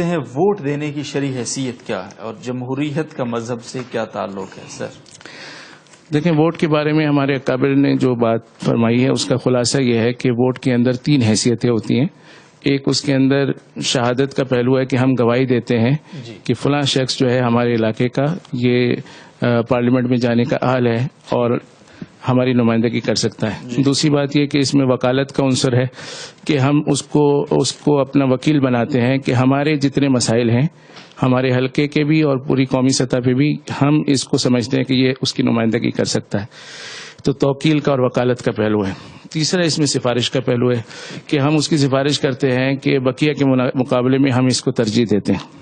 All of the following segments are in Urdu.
پوچھتے ہیں ووٹ دینے کی شرعی حیثیت کیا ہے اور جمہوریت کا مذہب سے کیا تعلق ہے؟ سر دیکھیں، ووٹ کے بارے میں ہمارے اکابر نے جو بات فرمائی ہے اس کا خلاصہ یہ ہے کہ ووٹ کے اندر 3 حیثیتیں ہوتی ہیں. ایک اس کے اندر شہادت کا پہلو ہے کہ ہم گواہی دیتے ہیں کہ فلاں شخص جو ہے ہمارے علاقے کا یہ پارلیمنٹ میں جانے کا اہل ہے اور ہماری نمائندگی کر سکتا ہے. دوسری بات یہ کہ اس میں وکالت کا عنصر ہے کہ ہم اس کو اپنا وکیل بناتے ہیں کہ ہمارے جتنے مسائل ہیں ہمارے حلقے کے بھی اور پوری قومی سطح پہ بھی ہم اس کو سمجھتے ہیں کہ یہ اس کی نمائندگی کر سکتا ہے. تو توکیل کا اور وکالت کا پہلو ہے. تیسرا اس میں سفارش کا پہلو ہے کہ ہم اس کی سفارش کرتے ہیں کہ بقیہ کے مقابلے میں ہم اس کو ترجیح دیتے ہیں.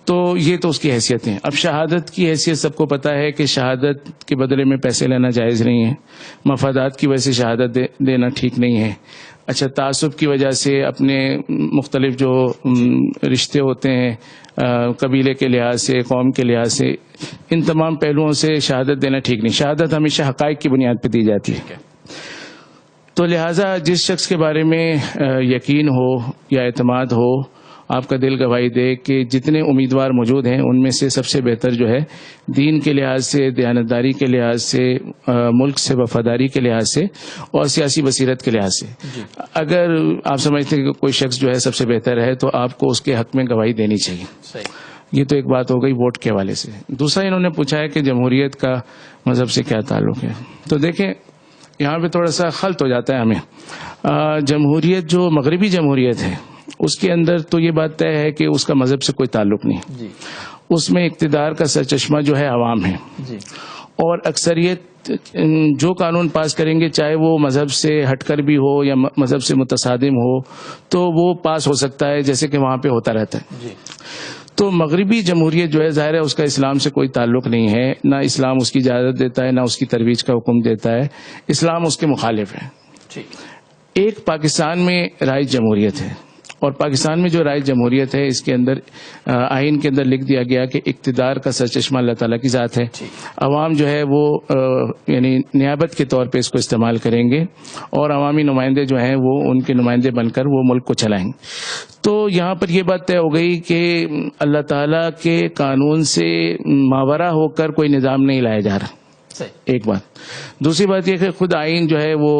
تو یہ تو اس کی حیثیت ہے. اب شہادت کی حیثیت سب کو پتا ہے کہ شہادت کے بدلے میں پیسے لینا جائز نہیں ہے. مفادات کی وجہ سے شہادت دینا ٹھیک نہیں ہے. اچھا، تعصب کی وجہ سے اپنے مختلف جو رشتے ہوتے ہیں قبیلے کے لحاظ سے، قوم کے لحاظ سے، ان تمام پہلوؤں سے شہادت دینا ٹھیک نہیں. شہادت ہمیشہ حقائق کی بنیاد پہ دی جاتی ہے. تو لہٰذا جس شخص کے بارے میں یقین ہو یا اعتماد ہو، آپ کا دل گواہی دے کہ جتنے امیدوار موجود ہیں ان میں سے سب سے بہتر جو ہے دین کے لحاظ سے، دیانتداری کے لحاظ سے، ملک سے وفاداری کے لحاظ سے اور سیاسی بصیرت کے لحاظ سے، اگر آپ سمجھتے ہیں کہ کوئی شخص جو ہے سب سے بہتر ہے تو آپ کو اس کے حق میں گواہی دینی چاہیے. یہ تو ایک بات ہو گئی ووٹ کے حوالے سے. دوسرا انہوں نے پوچھا ہے کہ جمہوریت کا مذہب سے کیا تعلق ہے. تو دیکھیں، یہاں پہ تھوڑا سا خلط ہو جاتا ہے ہمیں. جمہوریت جو مغربی جمہوریت ہے اس کے اندر تو یہ بات طے ہے کہ اس کا مذہب سے کوئی تعلق نہیں. اس میں اقتدار کا سرچشمہ جو ہے عوام ہے، اور اکثریت جو قانون پاس کریں گے چاہے وہ مذہب سے ہٹ کر بھی ہو یا مذہب سے متصادم ہو تو وہ پاس ہو سکتا ہے، جیسے کہ وہاں پہ ہوتا رہتا ہے. تو مغربی جمہوریت جو ہے ظاہر ہے اس کا اسلام سے کوئی تعلق نہیں ہے. نہ اسلام اس کی اجازت دیتا ہے، نہ اس کی ترویج کا حکم دیتا ہے. اسلام اس کے مخالف ہے. ایک پاکستان میں رائج جمہوریت ہے، اور پاکستان میں جو رائج جمہوریت ہے اس کے اندر آئین کے اندر لکھ دیا گیا کہ اقتدار کا سرچشمہ اللہ تعالیٰ کی ذات ہے. عوام جو ہے وہ یعنی نیابت کے طور پہ اس کو استعمال کریں گے، اور عوامی نمائندے جو ہیں وہ ان کے نمائندے بن کر وہ ملک کو چلائیں گے. تو یہاں پر یہ بات طے ہو گئی کہ اللہ تعالیٰ کے قانون سے ماورا ہو کر کوئی نظام نہیں لایا جا رہا. ایک بات. دوسری بات یہ کہ خود آئین جو ہے وہ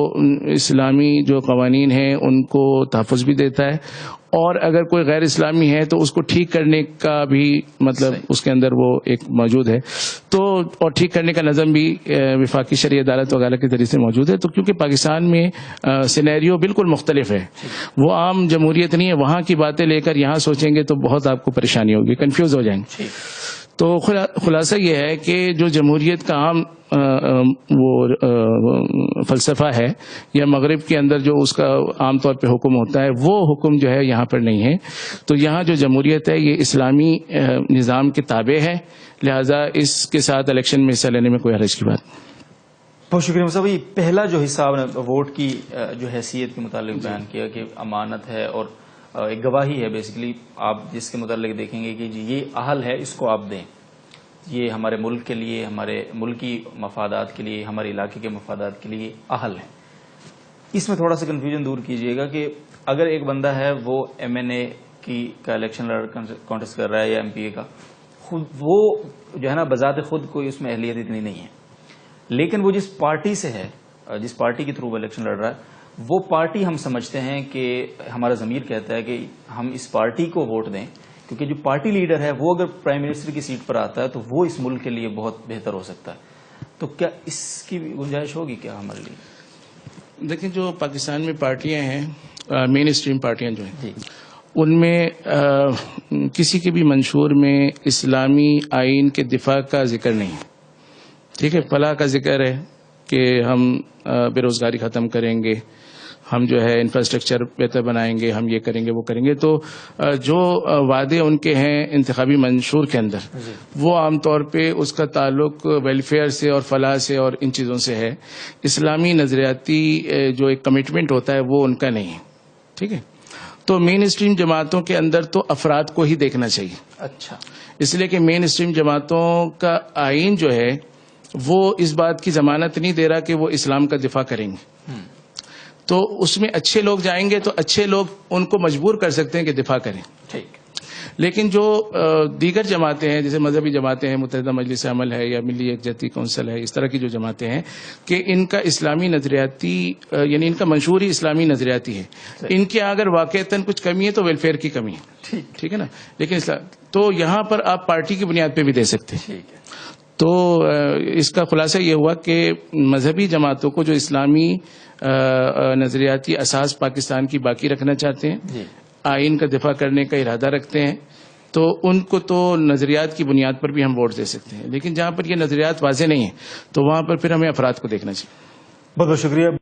اسلامی جو قوانین ہیں ان کو تحفظ بھی دیتا ہے، اور اگر کوئی غیر اسلامی ہے تو اس کو ٹھیک کرنے کا بھی مطلب اس کے اندر وہ ایک موجود ہے. تو اور ٹھیک کرنے کا نظم بھی وفاقی شرعی عدالت وغیرہ کے ذریعے سے موجود ہے. تو کیونکہ پاکستان میں سینیریو بالکل مختلف ہے، وہ عام جمہوریت نہیں ہے. وہاں کی باتیں لے کر یہاں سوچیں گے تو بہت آپ کو پریشانی ہوگی، کنفیوز ہو جائیں گے. تو خلاصہ یہ ہے کہ جو جمہوریت کا عام وہ فلسفہ ہے یا مغرب کے اندر جو اس کا عام طور پہ حکم ہوتا ہے وہ حکم جو ہے یہاں پر نہیں ہے. تو یہاں جو جمہوریت ہے یہ اسلامی نظام کے تابع ہے، لہذا اس کے ساتھ الیکشن میں حصہ لینے میں کوئی حرج کی بات نہیں. بہت شکریہ صاحب. یہ پہلا جو حصہ آپ نے ووٹ کی جو حیثیت کے متعلق بیان کیا کہ امانت ہے اور ایک گواہی ہے، بیسیکلی آپ جس کے متعلق دیکھیں گے کہ یہ اہل ہے، اس کو آپ دیں، یہ ہمارے ملک کے لیے، ہمارے ملکی مفادات کے لیے، ہمارے علاقے کے مفادات کے لیے اہل ہے. اس میں تھوڑا سا کنفیوژن دور کیجئے گا کہ اگر ایک بندہ ہے وہ ایم این اے کا الیکشن کانٹیسٹ کر رہا ہے یا ایم پی اے کا، خود وہ جو ہے نا بذات خود کوئی اس میں اہلیت اتنی نہیں ہے، لیکن وہ جس پارٹی سے ہے، جس پارٹی کے تھرو وہ الیکشن لڑ رہا ہے، وہ پارٹی ہم سمجھتے ہیں کہ ہمارا ضمیر کہتا ہے کہ ہم اس پارٹی کو ووٹ دیں، کیونکہ جو پارٹی لیڈر ہے وہ اگر پرائم منسٹر کی سیٹ پر آتا ہے تو وہ اس ملک کے لیے بہت بہتر ہو سکتا ہے. تو کیا اس کی گنجائش ہوگی کیا ہمارے لیے؟ دیکھیں، جو پاکستان میں پارٹیاں ہیں، مین اسٹریم پارٹیاں جو ہیں، ان میں کسی کے بھی منشور میں اسلامی آئین کے دفاع کا ذکر نہیں ہے. ٹھیک ہے، فلاح کا ذکر ہے کہ ہم بے روزگاری ختم کریں گے، ہم جو ہے انفراسٹرکچر بہتر بنائیں گے، ہم یہ کریں گے وہ کریں گے. تو جو وعدے ان کے ہیں انتخابی منشور کے اندر، وہ عام طور پہ اس کا تعلق ویلفیئر سے اور فلاح سے اور ان چیزوں سے ہے. اسلامی نظریاتی جو ایک کمٹمنٹ ہوتا ہے وہ ان کا نہیں ہے. ٹھیک ہے، تو مین اسٹریم جماعتوں کے اندر تو افراد کو ہی دیکھنا چاہیے. اچھا، اس لیے کہ مین اسٹریم جماعتوں کا آئین جو ہے وہ اس بات کی ضمانت نہیں دے رہا کہ وہ اسلام کا دفاع کریں گے. تو اس میں اچھے لوگ جائیں گے تو اچھے لوگ ان کو مجبور کر سکتے ہیں کہ دفاع کریں. لیکن جو دیگر جماعتیں ہیں جیسے مذہبی جماعتیں ہیں، متحدہ مجلس عمل ہے یا ملی یکجہتی کونسل ہے، اس طرح کی جو جماعتیں ہیں کہ ان کا اسلامی نظریاتی یعنی ان کا منشور ہی اسلامی نظریاتی ہے، ان کے اگر واقعتاً کچھ کمی ہے تو ویلفیئر کی کمی ہے، ٹھیک ہے نا، لیکن تو یہاں پر آپ پارٹی کی بنیاد پہ بھی دے سکتے ہیں۔ تو اس کا خلاصہ یہ ہوا کہ مذہبی جماعتوں کو جو اسلامی نظریاتی اساس پاکستان کی باقی رکھنا چاہتے ہیں، آئین کا دفاع کرنے کا ارادہ رکھتے ہیں، تو ان کو تو نظریات کی بنیاد پر بھی ہم ووٹ دے سکتے ہیں، لیکن جہاں پر یہ نظریات واضح نہیں ہیں تو وہاں پر پھر ہمیں افراد کو دیکھنا چاہیے۔ بہت بہت شکریہ۔